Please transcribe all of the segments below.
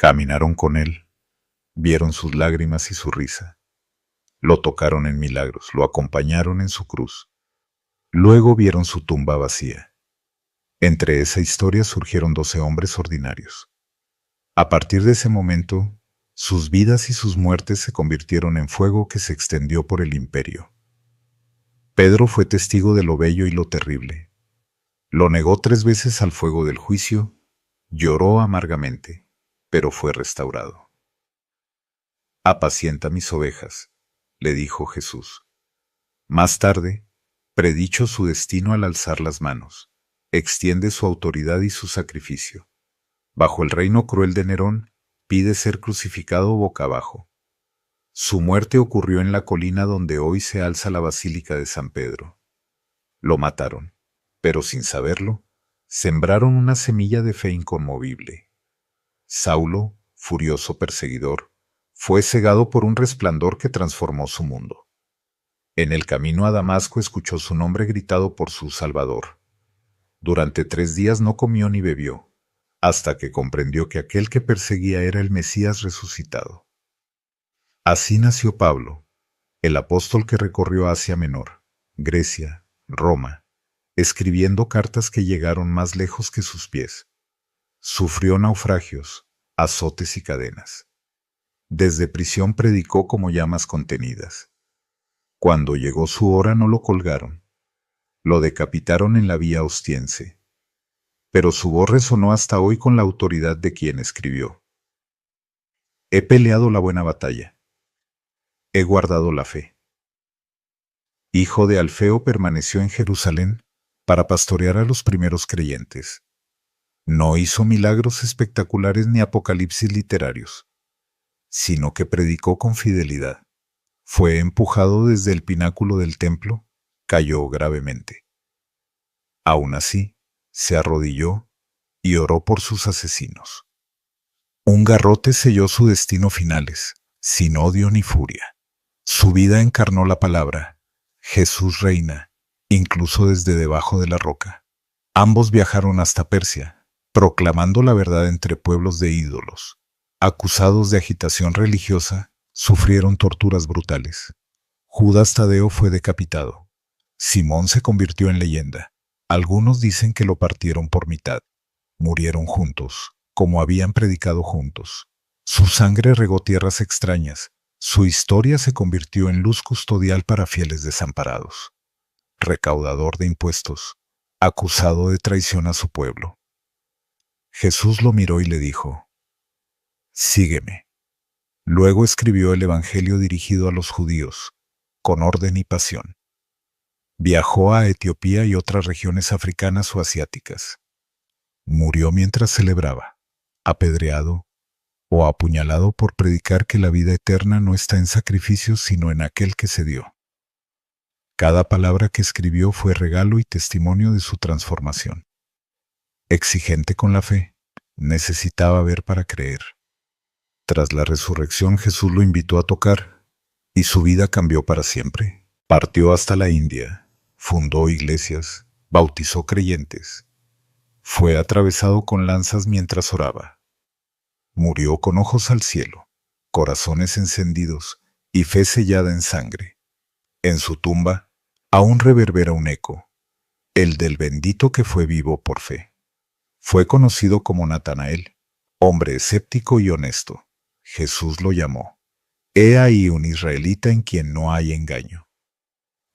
Caminaron con él, vieron sus lágrimas y su risa. Lo tocaron en milagros, lo acompañaron en su cruz. Luego vieron su tumba vacía. Entre esa historia surgieron 12 hombres ordinarios. A partir de ese momento, sus vidas y sus muertes se convirtieron en fuego que se extendió por el imperio. Pedro fue testigo de lo bello y lo terrible. Lo negó 3 veces al fuego del juicio, lloró amargamente, pero fue restaurado. Apacienta mis ovejas, le dijo Jesús. Más tarde, predicho su destino al alzar las manos, extiende su autoridad y su sacrificio. Bajo el reino cruel de Nerón, pide ser crucificado boca abajo. Su muerte ocurrió en la colina donde hoy se alza la Basílica de San Pedro. Lo mataron, pero sin saberlo, sembraron una semilla de fe inconmovible. Saulo, furioso perseguidor, fue cegado por un resplandor que transformó su mundo. En el camino a Damasco escuchó su nombre gritado por su Salvador. Durante 3 días no comió ni bebió, hasta que comprendió que aquel que perseguía era el Mesías resucitado. Así nació Pablo, el apóstol que recorrió Asia Menor, Grecia, Roma, escribiendo cartas que llegaron más lejos que sus pies. Sufrió naufragios, azotes y cadenas. Desde prisión predicó como llamas contenidas. Cuando llegó su hora no lo colgaron. Lo decapitaron en la vía Ostiense. Pero su voz resonó hasta hoy con la autoridad de quien escribió. He peleado la buena batalla. He guardado la fe. Hijo de Alfeo permaneció en Jerusalén para pastorear a los primeros creyentes. No hizo milagros espectaculares ni apocalipsis literarios, sino que predicó con fidelidad. Fue empujado desde el pináculo del templo, cayó gravemente. Aún así, se arrodilló y oró por sus asesinos. Un garrote selló su destino finales, sin odio ni furia. Su vida encarnó la palabra. Jesús reina, incluso desde debajo de la roca. Ambos viajaron hasta Persia, proclamando la verdad entre pueblos de ídolos. Acusados de agitación religiosa, sufrieron torturas brutales. Judas Tadeo fue decapitado. Simón se convirtió en leyenda. Algunos dicen que lo partieron por mitad. Murieron juntos, como habían predicado juntos. Su sangre regó tierras extrañas. Su historia se convirtió en luz custodial para fieles desamparados. Recaudador de impuestos, acusado de traición a su pueblo. Jesús lo miró y le dijo: Sígueme. Luego escribió el Evangelio dirigido a los judíos, con orden y pasión. Viajó a Etiopía y otras regiones africanas o asiáticas. Murió mientras celebraba, apedreado o apuñalado por predicar que la vida eterna no está en sacrificios sino en aquel que se dio. Cada palabra que escribió fue regalo y testimonio de su transformación. Exigente con la fe, necesitaba ver para creer. Tras la resurrección, Jesús lo invitó a tocar, y su vida cambió para siempre. Partió hasta la India, fundó iglesias, bautizó creyentes. Fue atravesado con lanzas mientras oraba. Murió con ojos al cielo, corazones encendidos y fe sellada en sangre. En su tumba aún reverbera un eco, el del bendito que fue vivo por fe. Fue conocido como Natanael, hombre escéptico y honesto. Jesús lo llamó: He ahí un israelita en quien no hay engaño.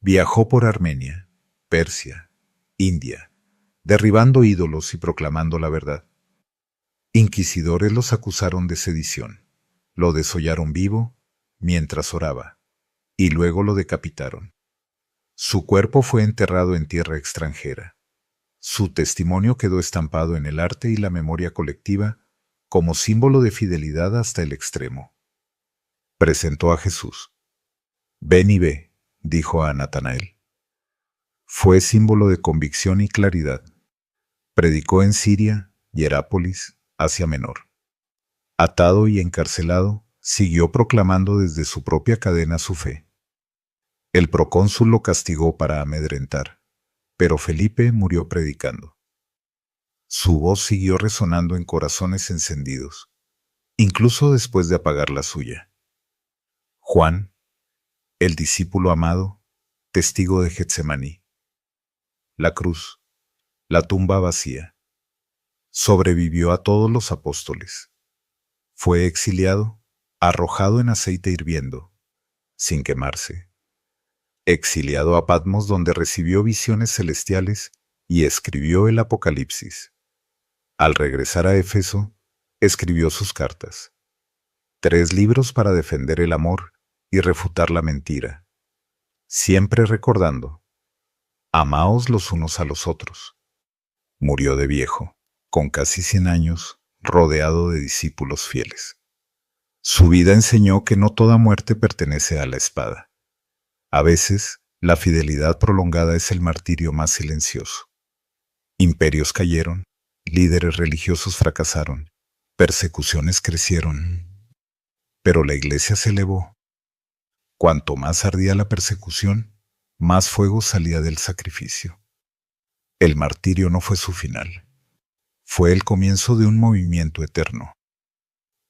Viajó por Armenia, Persia, India, derribando ídolos y proclamando la verdad. Inquisidores los acusaron de sedición, lo desollaron vivo mientras oraba, y luego lo decapitaron. Su cuerpo fue enterrado en tierra extranjera. Su testimonio quedó estampado en el arte y la memoria colectiva como símbolo de fidelidad hasta el extremo. Presentó a Jesús. Ven y ve, dijo a Natanael. Fue símbolo de convicción y claridad. Predicó en Siria, Hierápolis, Asia Menor. Atado y encarcelado, siguió proclamando desde su propia cadena su fe. El procónsul lo castigó para amedrentar, pero Felipe murió predicando. Su voz siguió resonando en corazones encendidos. incluso después de apagar la suya. Juan, el discípulo amado, testigo de Getsemaní. La cruz, la tumba vacía. Sobrevivió a todos los apóstoles. Fue exiliado, arrojado en aceite hirviendo, sin quemarse. Exiliado a Patmos, donde recibió visiones celestiales y escribió el Apocalipsis. Al regresar a Éfeso, escribió sus cartas. 3 libros para defender el amor y refutar la mentira. Siempre recordando, amaos los unos a los otros. Murió de viejo, con casi 100 años, rodeado de discípulos fieles. Su vida enseñó que no toda muerte pertenece a la espada. A veces, la fidelidad prolongada es el martirio más silencioso. Imperios cayeron, líderes religiosos fracasaron, persecuciones crecieron. Pero la iglesia se elevó. Cuanto más ardía la persecución, más fuego salía del sacrificio. El martirio no fue su final. Fue el comienzo de un movimiento eterno.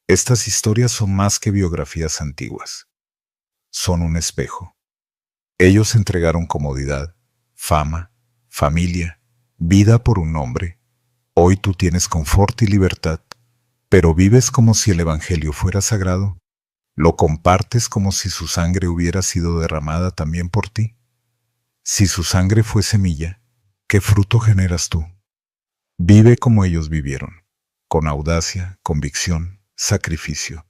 Estas historias son más que biografías antiguas. Son un espejo. Ellos entregaron comodidad, fama, familia, vida por un nombre. Hoy tú tienes confort y libertad, pero vives como si el Evangelio fuera sagrado. ¿Lo compartes como si su sangre hubiera sido derramada también por ti? Si su sangre fue semilla, ¿qué fruto generas tú? Vive como ellos vivieron, con audacia, convicción, sacrificio.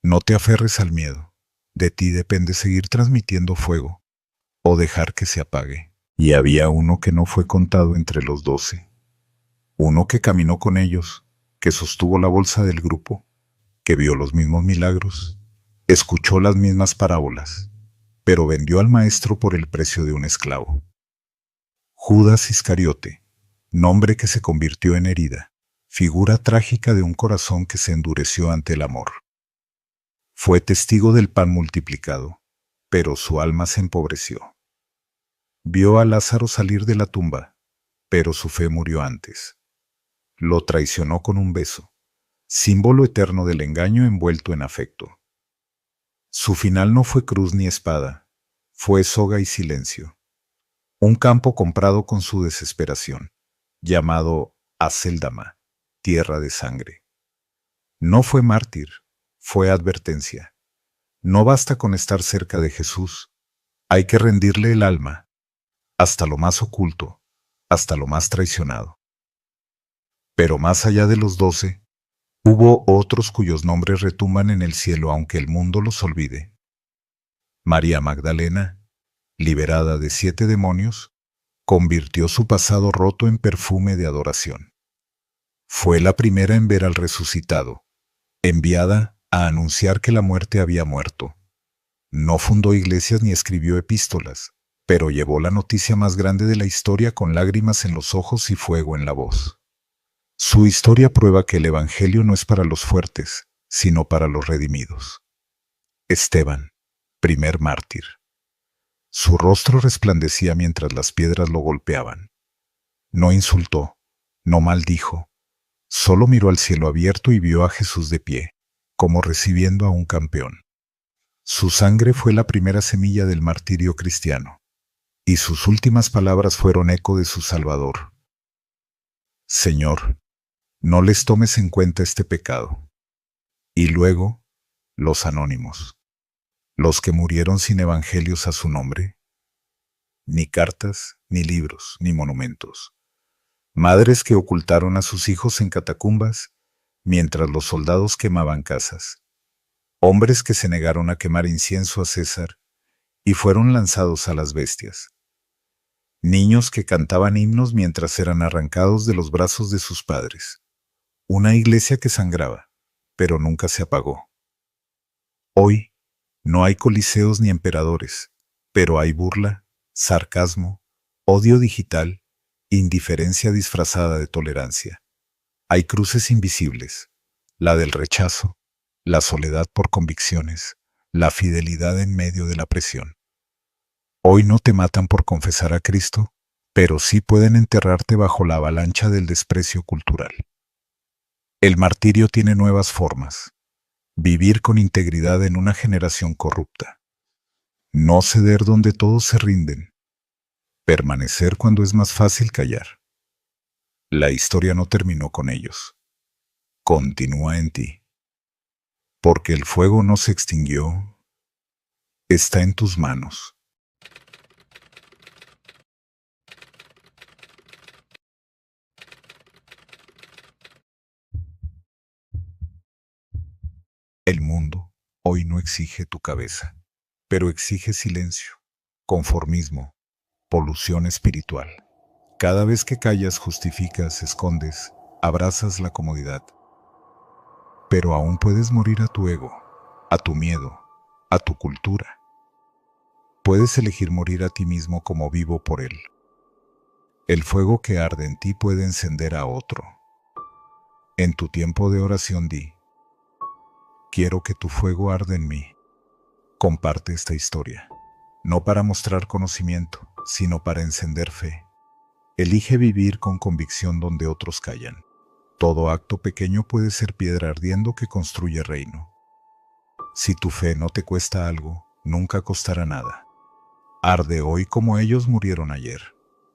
No te aferres al miedo. De ti depende seguir transmitiendo fuego o dejar que se apague. Y había uno que no fue contado entre los 12. Uno que caminó con ellos, que sostuvo la bolsa del grupo, que vio los mismos milagros, escuchó las mismas parábolas, pero vendió al maestro por el precio de un esclavo. Judas Iscariote, nombre que se convirtió en herida, figura trágica de un corazón que se endureció ante el amor. Fue testigo del pan multiplicado, pero su alma se empobreció. Vio a Lázaro salir de la tumba, pero su fe murió antes. Lo traicionó con un beso, símbolo eterno del engaño envuelto en afecto. Su final no fue cruz ni espada, fue soga y silencio. Un campo comprado con su desesperación, llamado Acéldama, tierra de sangre. No fue mártir, fue advertencia. No basta con estar cerca de Jesús, hay que rendirle el alma, hasta lo más oculto, hasta lo más traicionado. Pero más allá de los 12, hubo otros cuyos nombres retumban en el cielo aunque el mundo los olvide. María Magdalena, liberada de 7 demonios, convirtió su pasado roto en perfume de adoración. Fue la primera en ver al resucitado, enviada a anunciar que la muerte había muerto. No fundó iglesias ni escribió epístolas, pero llevó la noticia más grande de la historia con lágrimas en los ojos y fuego en la voz. Su historia prueba que el Evangelio no es para los fuertes, sino para los redimidos. Esteban, primer mártir. Su rostro resplandecía mientras las piedras lo golpeaban. No insultó, no maldijo, solo miró al cielo abierto y vio a Jesús de pie, como recibiendo a un campeón. Su sangre fue la primera semilla del martirio cristiano, y sus últimas palabras fueron eco de su Salvador. Señor, no les tomes en cuenta este pecado. Y luego, los anónimos, los que murieron sin evangelios a su nombre. Ni cartas, ni libros, ni monumentos. Madres que ocultaron a sus hijos en catacumbas, mientras los soldados quemaban casas. Hombres que se negaron a quemar incienso a César y fueron lanzados a las bestias. Niños que cantaban himnos mientras eran arrancados de los brazos de sus padres. Una iglesia que sangraba, pero nunca se apagó. Hoy no hay coliseos ni emperadores, pero hay burla, sarcasmo, odio digital, indiferencia disfrazada de tolerancia. Hay cruces invisibles, la del rechazo, la soledad por convicciones, la fidelidad en medio de la presión. Hoy no te matan por confesar a Cristo, pero sí pueden enterrarte bajo la avalancha del desprecio cultural. El martirio tiene nuevas formas. Vivir con integridad en una generación corrupta. No ceder donde todos se rinden. Permanecer cuando es más fácil callar. La historia no terminó con ellos. Continúa en ti. Porque el fuego no se extinguió. Está en tus manos. El mundo hoy no exige tu cabeza, pero exige silencio, conformismo, polución espiritual. Cada vez que callas, justificas, escondes, abrazas la comodidad. Pero aún puedes morir a tu ego, a tu miedo, a tu cultura. Puedes elegir morir a ti mismo como vivo por él. El fuego que arde en ti puede encender a otro. En tu tiempo de oración di: quiero que tu fuego arde en mí. Comparte esta historia, no para mostrar conocimiento, sino para encender fe. Elige vivir con convicción donde otros callan. Todo acto pequeño puede ser piedra ardiendo que construye reino. Si tu fe no te cuesta algo, nunca costará nada. Arde hoy como ellos murieron ayer,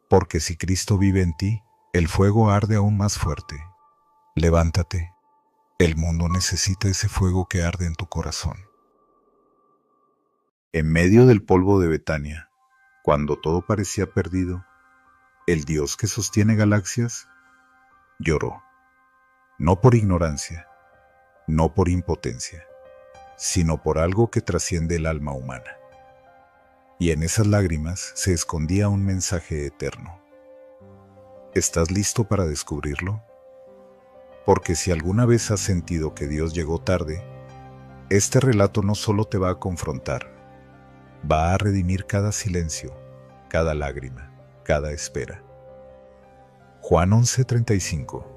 porque si Cristo vive en ti, el fuego arde aún más fuerte. Levántate. El mundo necesita ese fuego que arde en tu corazón. En medio del polvo de Betania, cuando todo parecía perdido, el Dios que sostiene galaxias lloró. No por ignorancia, no por impotencia, sino por algo que trasciende el alma humana. Y en esas lágrimas se escondía un mensaje eterno. ¿Estás listo para descubrirlo? Porque si alguna vez has sentido que Dios llegó tarde, este relato no solo te va a confrontar, va a redimir cada silencio, cada lágrima, cada espera. Juan 11:35.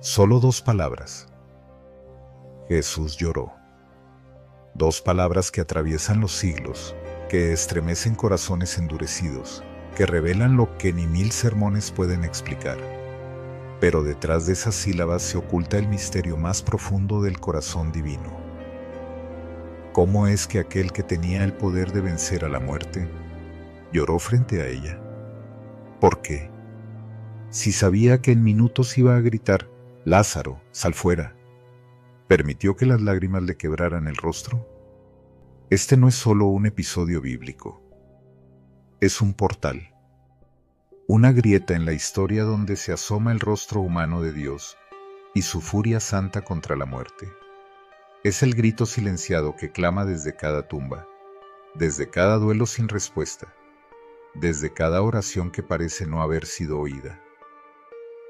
Solo 2 palabras. Jesús lloró. 2 palabras que atraviesan los siglos, que estremecen corazones endurecidos, que revelan lo que ni 1000 sermones pueden explicar. Pero detrás de esas sílabas se oculta el misterio más profundo del corazón divino. ¿Cómo es que aquel que tenía el poder de vencer a la muerte, lloró frente a ella? ¿Por qué? Si sabía que en minutos iba a gritar: Lázaro, sal fuera, ¿permitió que las lágrimas le quebraran el rostro? Este no es solo un episodio bíblico, es un portal, una grieta en la historia donde se asoma el rostro humano de Dios y su furia santa contra la muerte. Es el grito silenciado que clama desde cada tumba, desde cada duelo sin respuesta, desde cada oración que parece no haber sido oída.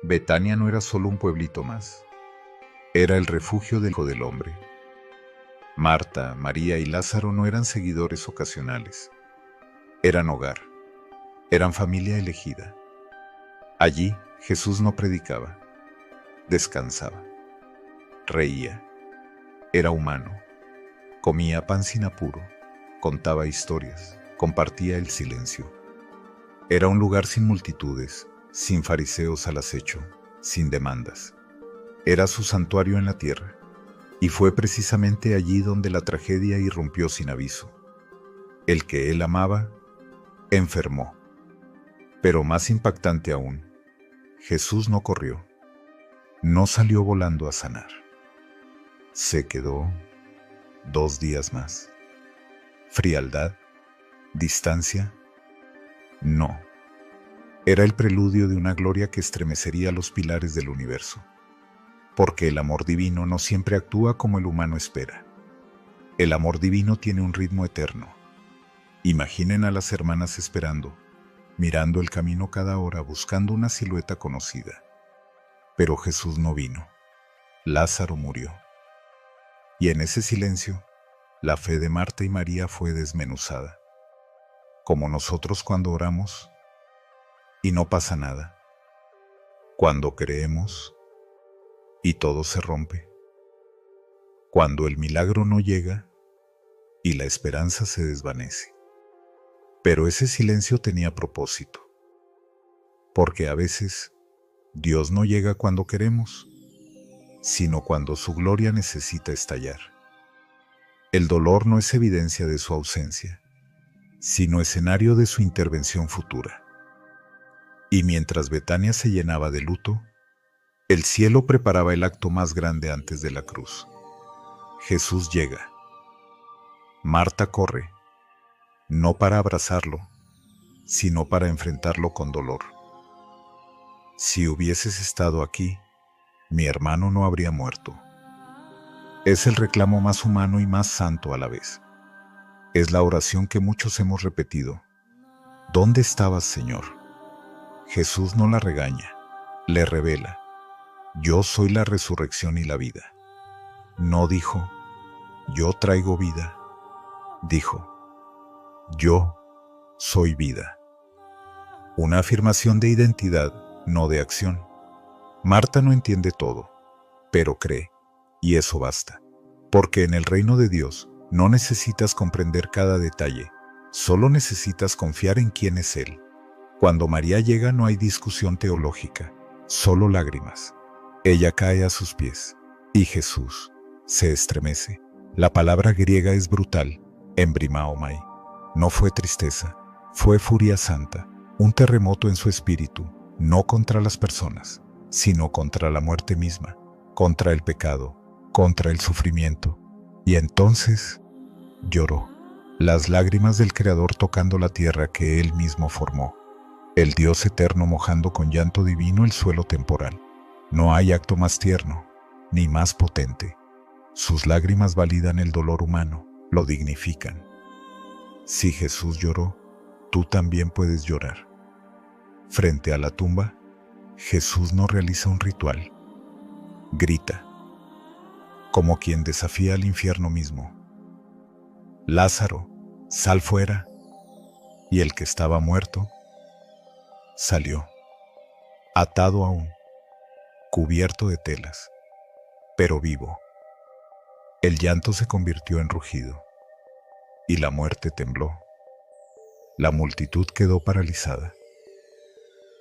Betania no era solo un pueblito más, era el refugio del Hijo del Hombre. Marta, María y Lázaro no eran seguidores ocasionales, eran hogar, eran familia elegida. Allí Jesús no predicaba, descansaba, reía, era humano, comía pan sin apuro, contaba historias, compartía el silencio. Era un lugar sin multitudes, sin fariseos al acecho, sin demandas. Era su santuario en la tierra, y fue precisamente allí donde la tragedia irrumpió sin aviso. El que él amaba, enfermó. Pero más impactante aún, Jesús no corrió, no salió volando a sanar. Se quedó 2 días más. ¿Frialdad? ¿Distancia? No. Era el preludio de una gloria que estremecería los pilares del universo. Porque el amor divino no siempre actúa como el humano espera. El amor divino tiene un ritmo eterno. Imaginen a las hermanas esperando, mirando el camino cada hora buscando una silueta conocida. Pero Jesús no vino. Lázaro murió. Y en ese silencio, la fe de Marta y María fue desmenuzada. Como nosotros cuando oramos y no pasa nada. Cuando creemos y todo se rompe. Cuando el milagro no llega y la esperanza se desvanece. Pero ese silencio tenía propósito. Porque a veces Dios no llega cuando queremos, sino cuando su gloria necesita estallar. El dolor no es evidencia de su ausencia, sino escenario de su intervención futura. Y mientras Betania se llenaba de luto, el cielo preparaba el acto más grande antes de la cruz. Jesús llega. Marta corre, no para abrazarlo, sino para enfrentarlo con dolor. Si hubieses estado aquí, mi hermano no habría muerto. Es el reclamo más humano y más santo a la vez. Es la oración que muchos hemos repetido. ¿Dónde estabas, Señor? Jesús no la regaña, le revela: yo soy la resurrección y la vida. No dijo: yo traigo vida. Dijo: yo soy vida. Una afirmación de identidad, no de acción. Marta no entiende todo, pero cree, y eso basta. Porque en el reino de Dios no necesitas comprender cada detalle, solo necesitas confiar en quién es Él. Cuando María llega no hay discusión teológica, solo lágrimas. Ella cae a sus pies, y Jesús se estremece. La palabra griega es brutal, embrimaomai. No fue tristeza, fue furia santa, un terremoto en su espíritu, no contra las personas, sino contra la muerte misma, contra el pecado, contra el sufrimiento. Y entonces lloró, las lágrimas del Creador tocando la tierra que Él mismo formó, el Dios eterno mojando con llanto divino el suelo temporal. No hay acto más tierno, ni más potente. Sus lágrimas validan el dolor humano, lo dignifican. Si Jesús lloró, tú también puedes llorar. Frente a la tumba, Jesús no realiza un ritual. Grita, como quien desafía al infierno mismo: Lázaro, sal fuera. Y el que estaba muerto salió, atado aún, cubierto de telas, pero vivo. El llanto se convirtió en rugido, y la muerte tembló. La multitud quedó paralizada.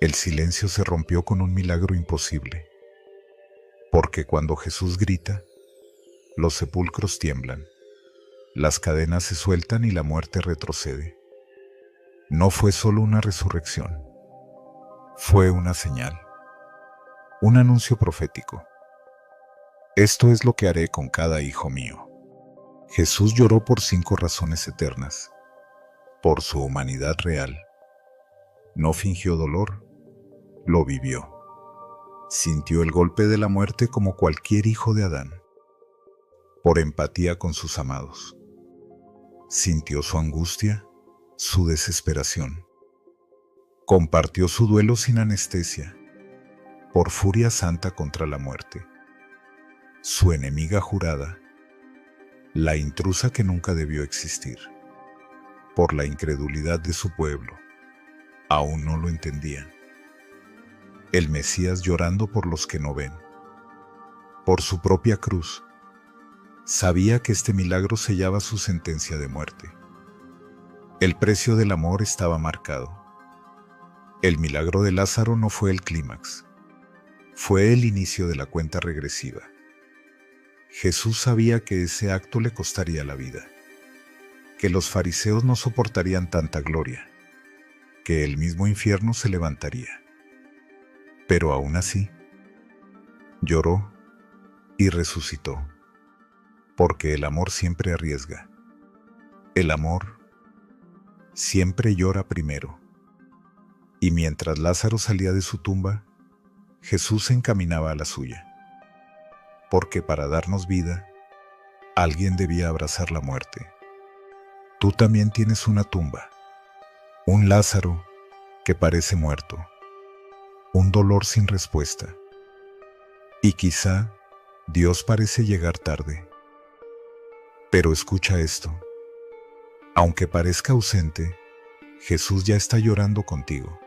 El silencio se rompió con un milagro imposible, porque cuando Jesús grita, los sepulcros tiemblan, las cadenas se sueltan y la muerte retrocede. No fue solo una resurrección, fue una señal, un anuncio profético. Esto es lo que haré con cada hijo mío. Jesús lloró por 5 razones eternas, por su humanidad real. No fingió dolor, lo vivió. Sintió el golpe de la muerte como cualquier hijo de Adán, por empatía con sus amados. Sintió su angustia, su desesperación. Compartió su duelo sin anestesia, por furia santa contra la muerte. Su enemiga jurada, la intrusa que nunca debió existir. Por la incredulidad de su pueblo, aún no lo entendían. El Mesías llorando por los que no ven. Por su propia cruz, sabía que este milagro sellaba su sentencia de muerte. El precio del amor estaba marcado. El milagro de Lázaro no fue el clímax, fue el inicio de la cuenta regresiva. Jesús sabía que ese acto le costaría la vida, que los fariseos no soportarían tanta gloria, que el mismo infierno se levantaría. Pero aún así, lloró y resucitó, porque el amor siempre arriesga. El amor siempre llora primero. Y mientras Lázaro salía de su tumba, Jesús se encaminaba a la suya. Porque para darnos vida, alguien debía abrazar la muerte. Tú también tienes una tumba, un Lázaro que parece muerto, un dolor sin respuesta. Y quizá Dios parece llegar tarde. Pero escucha esto. Aunque parezca ausente, Jesús ya está llorando contigo.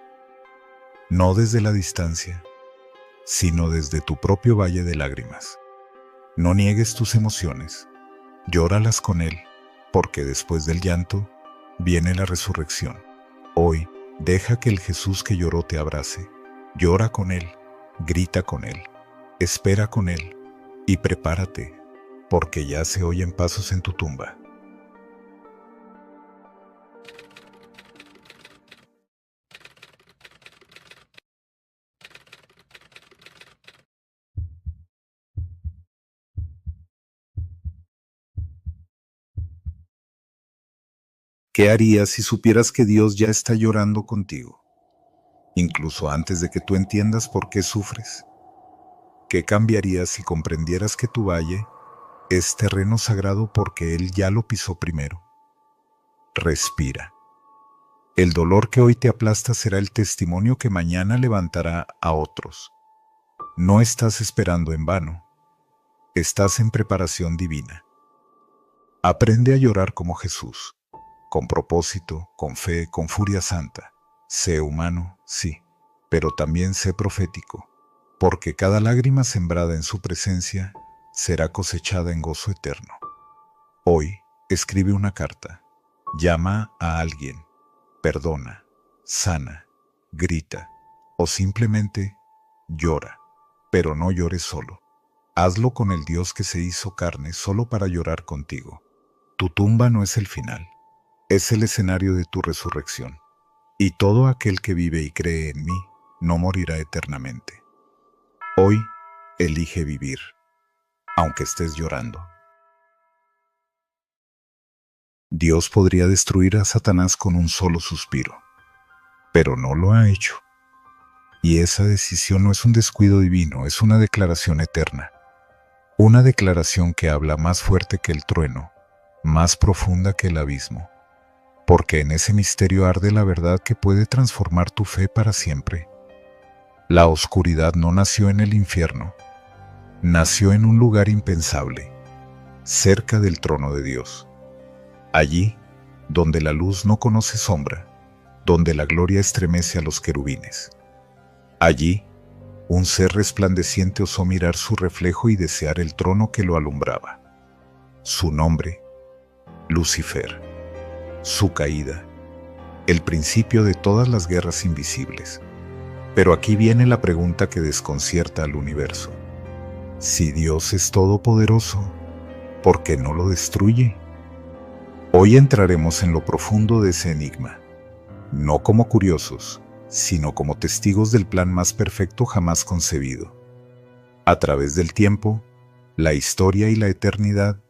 No desde la distancia, sino desde tu propio valle de lágrimas. No niegues tus emociones, llóralas con Él, porque después del llanto viene la resurrección. Hoy, deja que el Jesús que lloró te abrace. Llora con Él, grita con Él, espera con Él y prepárate, porque ya se oyen pasos en tu tumba. ¿Qué harías si supieras que Dios ya está llorando contigo, incluso antes de que tú entiendas por qué sufres? ¿Qué cambiarías si comprendieras que tu valle es terreno sagrado porque Él ya lo pisó primero? Respira. El dolor que hoy te aplasta será el testimonio que mañana levantará a otros. No estás esperando en vano, estás en preparación divina. Aprende a llorar como Jesús, con propósito, con fe, con furia santa. Sé humano, sí, pero también sé profético, porque cada lágrima sembrada en su presencia será cosechada en gozo eterno. Hoy, escribe una carta, llama a alguien, perdona, sana, grita, o simplemente llora, pero no llores solo. Hazlo con el Dios que se hizo carne solo para llorar contigo. Tu tumba no es el final, es el escenario de tu resurrección. Y todo aquel que vive y cree en mí no morirá eternamente. Hoy, elige vivir, aunque estés llorando. Dios podría destruir a Satanás con un solo suspiro, pero no lo ha hecho. Y esa decisión no es un descuido divino, es una declaración eterna. Una declaración que habla más fuerte que el trueno, más profunda que el abismo. Porque en ese misterio arde la verdad que puede transformar tu fe para siempre. La oscuridad no nació en el infierno, nació en un lugar impensable, cerca del trono de Dios. Allí, donde la luz no conoce sombra, donde la gloria estremece a los querubines. Allí, un ser resplandeciente osó mirar su reflejo y desear el trono que lo alumbraba. Su nombre, Lucifer. Su caída, el principio de todas las guerras invisibles. Pero aquí viene la pregunta que desconcierta al universo. Si Dios es todopoderoso, ¿por qué no lo destruye? Hoy entraremos en lo profundo de ese enigma, no como curiosos, sino como testigos del plan más perfecto jamás concebido. A través del tiempo, la historia y la eternidad,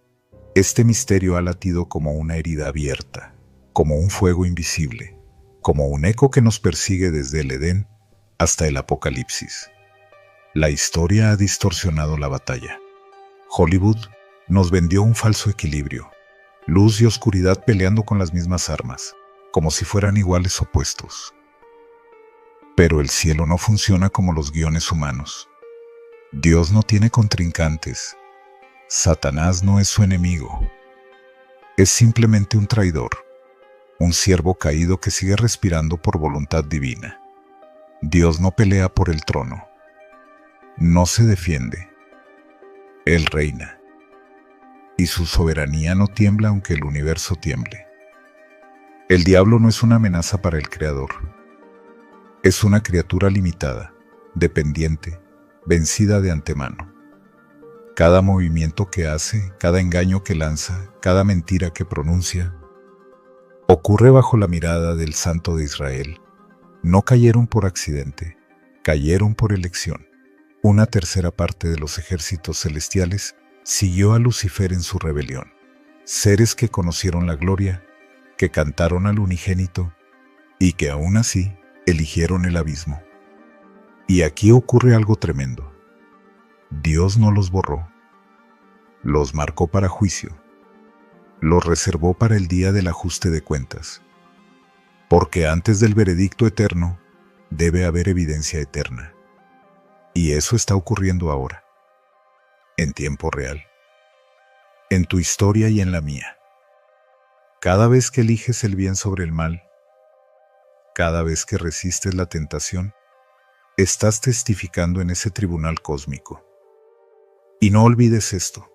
este misterio ha latido como una herida abierta, como un fuego invisible, como un eco que nos persigue desde el Edén hasta el Apocalipsis. La historia ha distorsionado la batalla. Hollywood nos vendió un falso equilibrio, luz y oscuridad peleando con las mismas armas, como si fueran iguales opuestos. Pero el cielo no funciona como los guiones humanos. Dios no tiene contrincantes. Satanás no es su enemigo. Es simplemente un traidor, un siervo caído que sigue respirando por voluntad divina. Dios no pelea por el trono. No se defiende. Él reina. Y su soberanía no tiembla aunque el universo tiemble. El diablo no es una amenaza para el Creador. Es una criatura limitada, dependiente, vencida de antemano. Cada movimiento que hace, cada engaño que lanza, cada mentira que pronuncia, ocurre bajo la mirada del Santo de Israel. No cayeron por accidente, cayeron por elección. Una tercera parte de los ejércitos celestiales siguió a Lucifer en su rebelión. Seres que conocieron la gloria, que cantaron al unigénito y que aún así eligieron el abismo. Y aquí ocurre algo tremendo. Dios no los borró. Los marcó para juicio. Los reservó para el día del ajuste de cuentas. Porque antes del veredicto eterno, debe haber evidencia eterna. Y eso está ocurriendo ahora, en tiempo real, en tu historia y en la mía. Cada vez que eliges el bien sobre el mal, cada vez que resistes la tentación, estás testificando en ese tribunal cósmico. Y no olvides esto.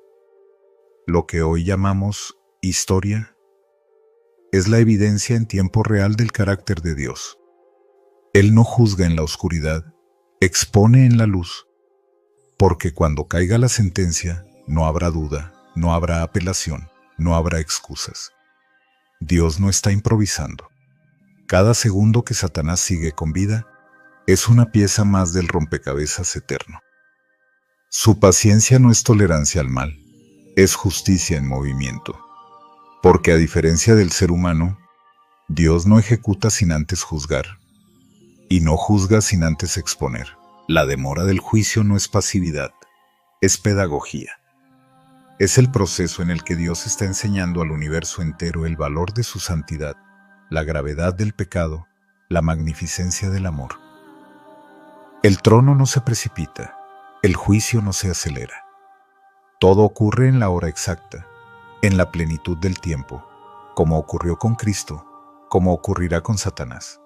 Lo que hoy llamamos historia es la evidencia en tiempo real del carácter de Dios. Él no juzga en la oscuridad, expone en la luz, porque cuando caiga la sentencia no habrá duda, No habrá apelación, no habrá excusas. Dios no está improvisando. Cada segundo que Satanás sigue con vida es una pieza más del rompecabezas eterno. Su paciencia no es tolerancia al mal, es justicia en movimiento. Porque a diferencia del ser humano, Dios no ejecuta sin antes juzgar, y no juzga sin antes exponer. La demora del juicio no es pasividad, es pedagogía. Es el proceso en el que Dios está enseñando al universo entero el valor de su santidad, la gravedad del pecado, la magnificencia del amor. El trono no se precipita, el juicio no se acelera. Todo ocurre en la hora exacta, en la plenitud del tiempo, como ocurrió con Cristo, como ocurrirá con Satanás.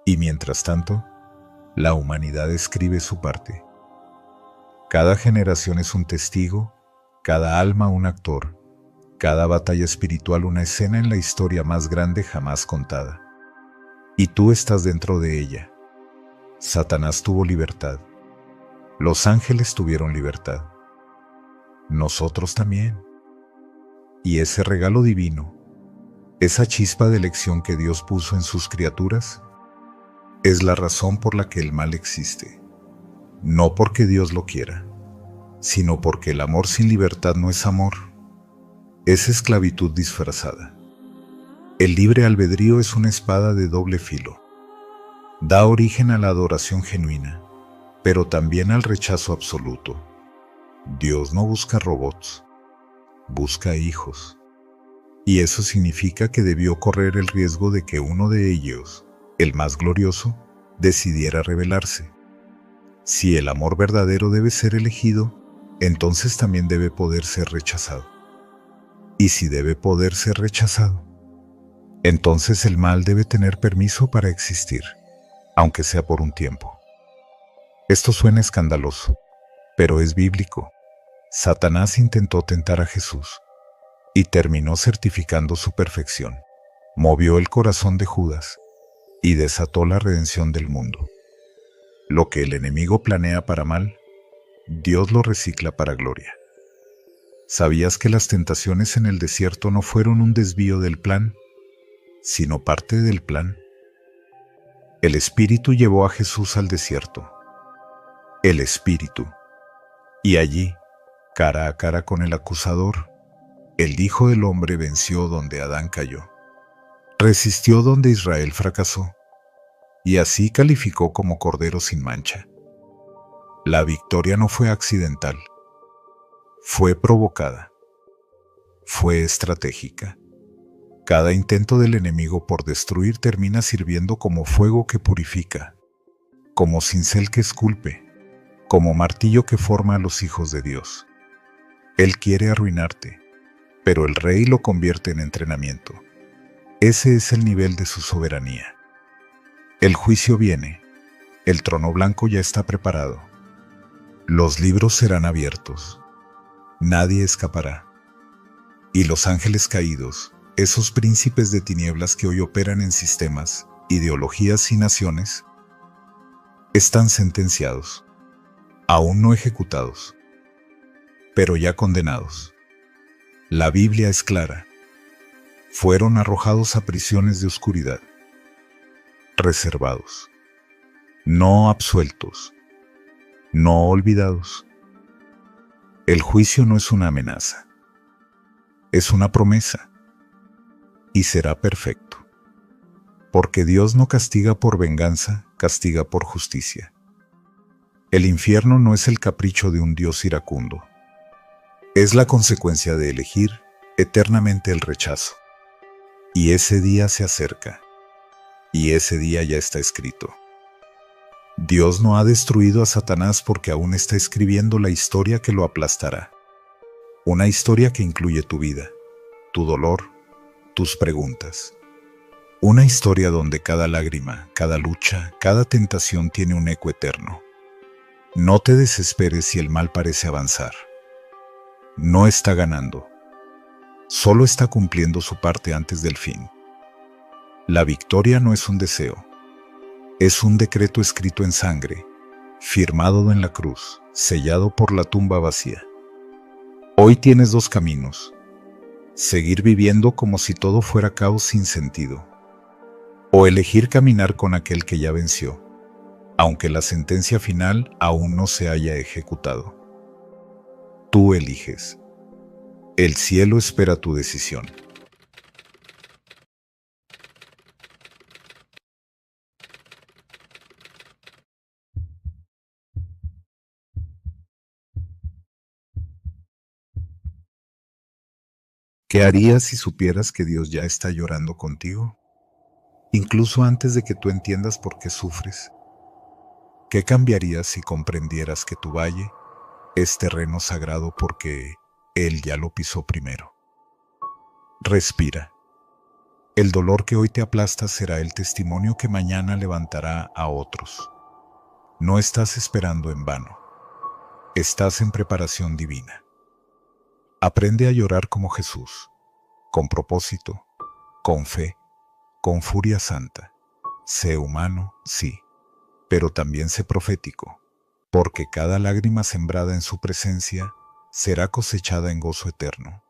Y mientras tanto, la humanidad escribe su parte. Cada generación es un testigo, cada alma un actor, cada batalla espiritual una escena en la historia más grande jamás contada. Y tú estás dentro de ella. Satanás tuvo libertad. Los ángeles tuvieron libertad. Nosotros también. Y ese regalo divino, esa chispa de elección que Dios puso en sus criaturas, es la razón por la que el mal existe. No porque Dios lo quiera, sino porque el amor sin libertad no es amor, es esclavitud disfrazada. El libre albedrío es una espada de doble filo. Da origen a la adoración genuina, pero también al rechazo absoluto. Dios no busca robots, busca hijos. Y eso significa que debió correr el riesgo de que uno de ellos, el más glorioso, decidiera rebelarse. Si el amor verdadero debe ser elegido, entonces también debe poder ser rechazado. Y si debe poder ser rechazado, entonces el mal debe tener permiso para existir, aunque sea por un tiempo. Esto suena escandaloso, pero es bíblico. Satanás intentó tentar a Jesús y terminó certificando su perfección. Movió el corazón de Judas y desató la redención del mundo. Lo que el enemigo planea para mal, Dios lo recicla para gloria. ¿Sabías que las tentaciones en el desierto no fueron un desvío del plan, sino parte del plan? El Espíritu llevó a Jesús al desierto. El Espíritu. Y allí, cara a cara con el acusador, el Hijo del Hombre venció donde Adán cayó. Resistió donde Israel fracasó, y así calificó como cordero sin mancha. La victoria no fue accidental, fue provocada, fue estratégica. Cada intento del enemigo por destruir termina sirviendo como fuego que purifica, como cincel que esculpe, como martillo que forma a los hijos de Dios. Él quiere arruinarte, pero el Rey lo convierte en entrenamiento. Ese es el nivel de su soberanía. El juicio viene, el trono blanco ya está preparado. Los libros serán abiertos, nadie escapará. Y los ángeles caídos, esos príncipes de tinieblas que hoy operan en sistemas, ideologías y naciones, están sentenciados, aún no ejecutados, pero ya condenados. La Biblia es clara. Fueron arrojados a prisiones de oscuridad, reservados, no absueltos, no olvidados. El juicio no es una amenaza, es una promesa, y será perfecto, porque Dios no castiga por venganza, castiga por justicia. El infierno no es el capricho de un Dios iracundo, es la consecuencia de elegir eternamente el rechazo. Y ese día se acerca, y ese día ya está escrito. Dios no ha destruido a Satanás porque aún está escribiendo la historia que lo aplastará. Una historia que incluye tu vida, tu dolor, tus preguntas. Una historia donde cada lágrima, cada lucha, cada tentación tiene un eco eterno. No te desesperes si el mal parece avanzar. No está ganando. Solo está cumpliendo su parte antes del fin. La victoria no es un deseo. Es un decreto escrito en sangre, firmado en la cruz, sellado por la tumba vacía. Hoy tienes dos caminos: seguir viviendo como si todo fuera caos sin sentido, o elegir caminar con aquel que ya venció, aunque la sentencia final aún no se haya ejecutado. Tú eliges. El cielo espera tu decisión. ¿Qué harías si supieras que Dios ya está llorando contigo? Incluso antes de que tú entiendas por qué sufres. ¿Qué cambiarías si comprendieras que tu valle es terreno sagrado porque Él ya lo pisó primero? Respira. El dolor que hoy te aplasta será el testimonio que mañana levantará a otros. No estás esperando en vano. Estás en preparación divina. Aprende a llorar como Jesús, con propósito, con fe, con furia santa. Sé humano, sí, pero también sé profético, porque cada lágrima sembrada en su presencia será cosechada en gozo eterno.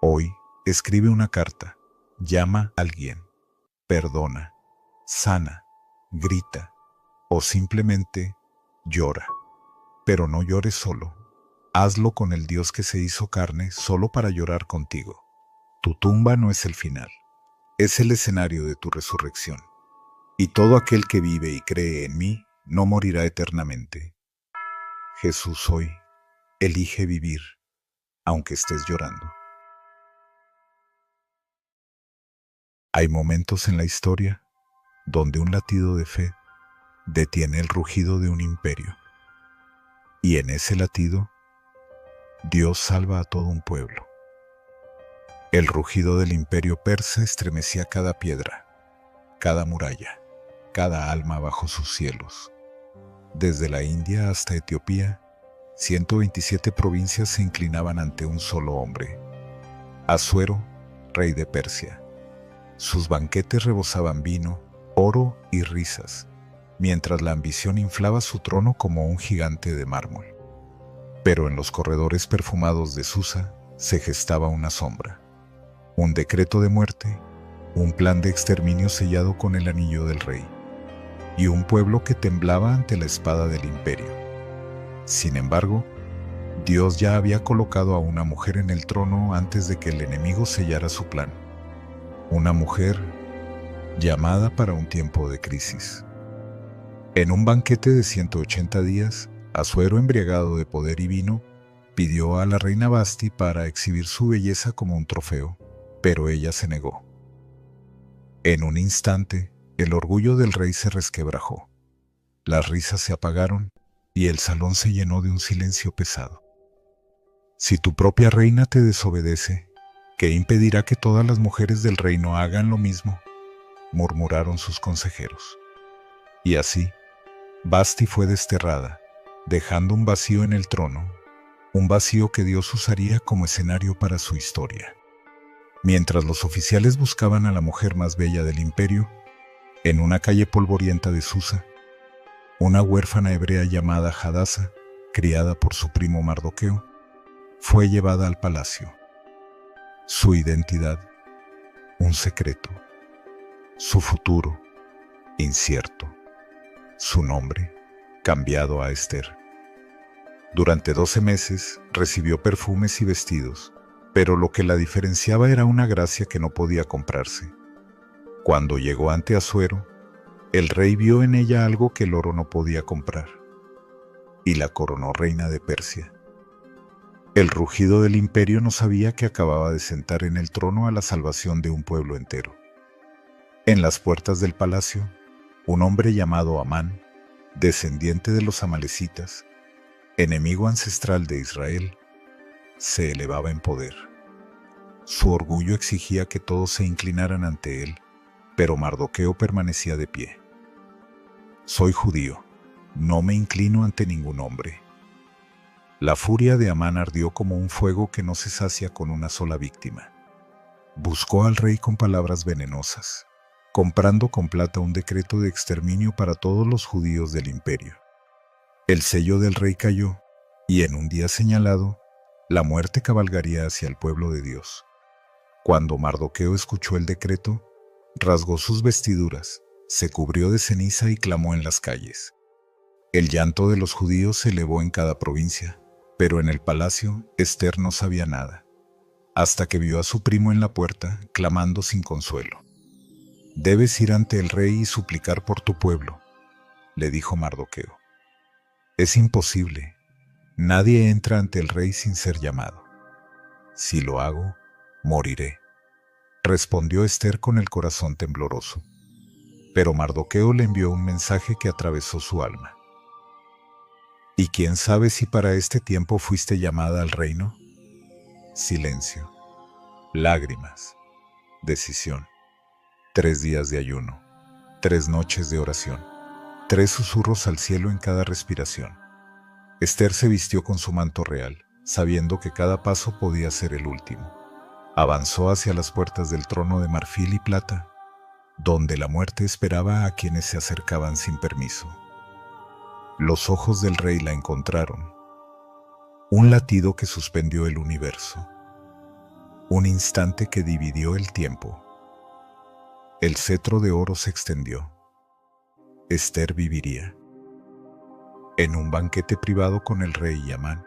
Hoy, escribe una carta, llama a alguien, perdona, sana, grita, o simplemente llora. Pero no llores solo. Hazlo con el Dios que se hizo carne solo para llorar contigo. Tu tumba no es el final, es el escenario de tu resurrección. Y todo aquel que vive y cree en mí no morirá eternamente. Jesús hoy elige vivir, aunque estés llorando. Hay momentos en la historia donde un latido de fe detiene el rugido de un imperio. Y en ese latido, Dios salva a todo un pueblo. El rugido del imperio persa estremecía cada piedra, cada muralla, cada alma bajo sus cielos. Desde la India hasta Etiopía, 127 provincias se inclinaban ante un solo hombre, Asuero, rey de Persia. Sus banquetes rebosaban vino, oro y risas, mientras la ambición inflaba su trono como un gigante de mármol. Pero en los corredores perfumados de Susa se gestaba una sombra, un decreto de muerte, un plan de exterminio sellado con el anillo del rey, y un pueblo que temblaba ante la espada del imperio. Sin embargo, Dios ya había colocado a una mujer en el trono antes de que el enemigo sellara su plan. Una mujer llamada para un tiempo de crisis. En un banquete de 180 días, Asuero, embriagado de poder y vino, pidió a la reina Basti para exhibir su belleza como un trofeo, pero ella se negó. En un instante, el orgullo del rey se resquebrajó. Las risas se apagaron y el salón se llenó de un silencio pesado. Si tu propia reina te desobedece, ¿qué impedirá que todas las mujeres del reino hagan lo mismo?, murmuraron sus consejeros. Y así, Basti fue desterrada, dejando un vacío en el trono, un vacío que Dios usaría como escenario para su historia. Mientras los oficiales buscaban a la mujer más bella del imperio, en una calle polvorienta de Susa, una huérfana hebrea llamada Hadasa, criada por su primo Mardoqueo, fue llevada al palacio. Su identidad, un secreto. Su futuro, incierto. Su nombre, cambiado a Esther. Durante 12 meses recibió perfumes y vestidos, pero lo que la diferenciaba era una gracia que no podía comprarse. Cuando llegó ante Asuero, el rey vio en ella algo que el oro no podía comprar, y la coronó reina de Persia. El rugido del imperio no sabía que acababa de sentar en el trono a la salvación de un pueblo entero. En las puertas del palacio, un hombre llamado Amán, descendiente de los amalecitas, enemigo ancestral de Israel, se elevaba en poder. Su orgullo exigía que todos se inclinaran ante él, pero Mardoqueo permanecía de pie. Soy judío, no me inclino ante ningún hombre. La furia de Amán ardió como un fuego que no se sacia con una sola víctima. Buscó al rey con palabras venenosas, comprando con plata un decreto de exterminio para todos los judíos del imperio. El sello del rey cayó, y en un día señalado, La muerte cabalgaría hacia el pueblo de Dios. Cuando Mardoqueo escuchó el decreto, rasgó sus vestiduras, se cubrió de ceniza y clamó en las calles. El llanto de los judíos se elevó en cada provincia, pero en el palacio Ester no sabía nada, hasta que vio a su primo en la puerta, clamando sin consuelo. «Debes ir ante el rey y suplicar por tu pueblo», le dijo Mardoqueo. «Es imposible. Nadie entra ante el rey sin ser llamado. Si lo hago, moriré», respondió Ester con el corazón tembloroso. Pero Mardoqueo le envió un mensaje que atravesó su alma. «¿Y quién sabe si para este tiempo fuiste llamada al reino?». Silencio, lágrimas, decisión. 3 días de ayuno, 3 noches de oración, 3 susurros al cielo en cada respiración. Ester se vistió con su manto real, sabiendo que cada paso podía ser el último. Avanzó hacia las puertas del trono de marfil y plata, donde la muerte esperaba a quienes se acercaban sin permiso. Los ojos del rey la encontraron. Un latido que suspendió el universo. Un instante que dividió el tiempo. El cetro de oro se extendió. Ester viviría. En un banquete privado con el rey y Amán,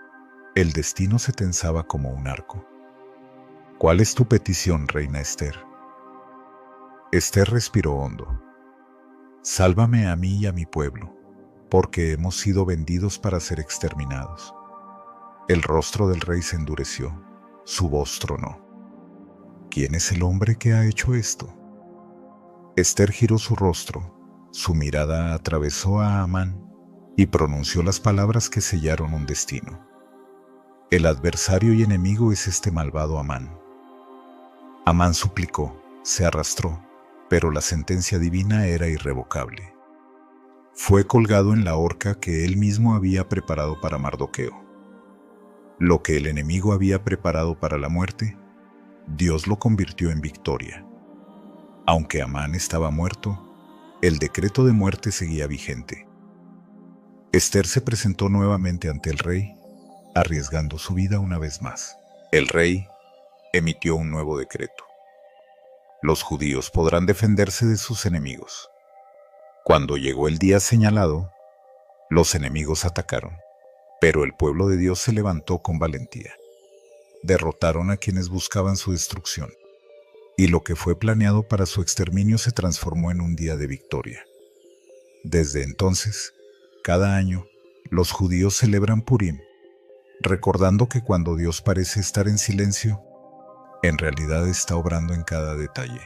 el destino se tensaba como un arco. «¿Cuál es tu petición, reina Ester?». Ester respiró hondo. «Sálvame a mí y a mi pueblo, porque hemos sido vendidos para ser exterminados». El rostro del rey se endureció, su voz tronó. «¿Quién es el hombre que ha hecho esto?». Ester giró su rostro, su mirada atravesó a Amán y pronunció las palabras que sellaron un destino. «El adversario y enemigo es este malvado Amán». Amán suplicó, se arrastró, pero la sentencia divina era irrevocable. Fue colgado en la horca que él mismo había preparado para Mardoqueo. Lo que el enemigo había preparado para la muerte, Dios lo convirtió en victoria. Aunque Amán estaba muerto, el decreto de muerte seguía vigente. Ester se presentó nuevamente ante el rey, arriesgando su vida una vez más. El rey emitió un nuevo decreto. Los judíos podrán defenderse de sus enemigos. Cuando llegó el día señalado, los enemigos atacaron, pero el pueblo de Dios se levantó con valentía. Derrotaron a quienes buscaban su destrucción, y lo que fue planeado para su exterminio se transformó en un día de victoria. Desde entonces, cada año, los judíos celebran Purim, recordando que cuando Dios parece estar en silencio, en realidad está obrando en cada detalle.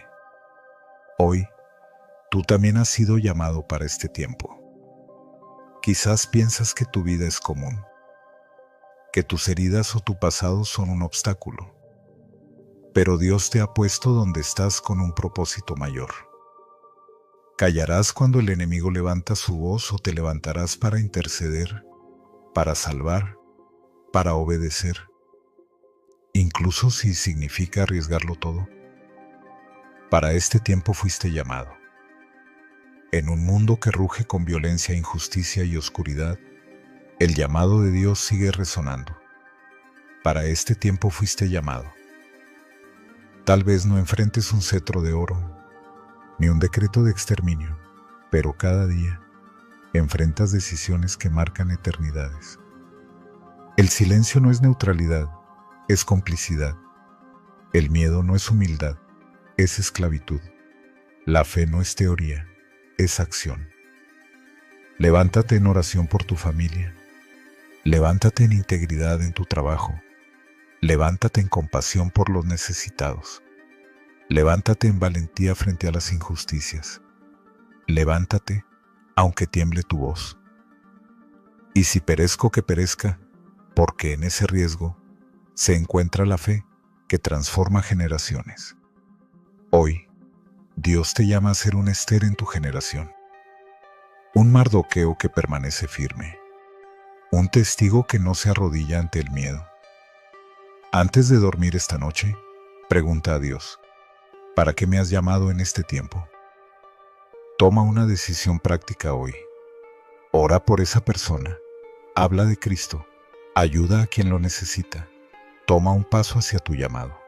Hoy, tú también has sido llamado para este tiempo. Quizás piensas que tu vida es común, que tus heridas o tu pasado son un obstáculo, pero Dios te ha puesto donde estás con un propósito mayor. ¿Callarás cuando el enemigo levanta su voz o te levantarás para interceder, para salvar, para obedecer, incluso si significa arriesgarlo todo? Para este tiempo fuiste llamado. En un mundo que ruge con violencia, injusticia y oscuridad, el llamado de Dios sigue resonando. Para este tiempo fuiste llamado. Tal vez no enfrentes un cetro de oro, ni un decreto de exterminio, pero cada día enfrentas decisiones que marcan eternidades. El silencio no es neutralidad, es complicidad. El miedo no es humildad, es esclavitud. La fe no es teoría, es acción. Levántate en oración por tu familia. Levántate en integridad en tu trabajo. Levántate en compasión por los necesitados. Levántate en valentía frente a las injusticias. Levántate, aunque tiemble tu voz. Y si perezco, que perezca, porque en ese riesgo se encuentra la fe que transforma generaciones. Hoy, Dios te llama a ser un Ester en tu generación. Un Mardoqueo que permanece firme. Un testigo que no se arrodilla ante el miedo. Antes de dormir esta noche, pregunta a Dios, ¿para qué me has llamado en este tiempo? Toma una decisión práctica hoy. Ora por esa persona. Habla de Cristo. Ayuda a quien lo necesita. Toma un paso hacia tu llamado.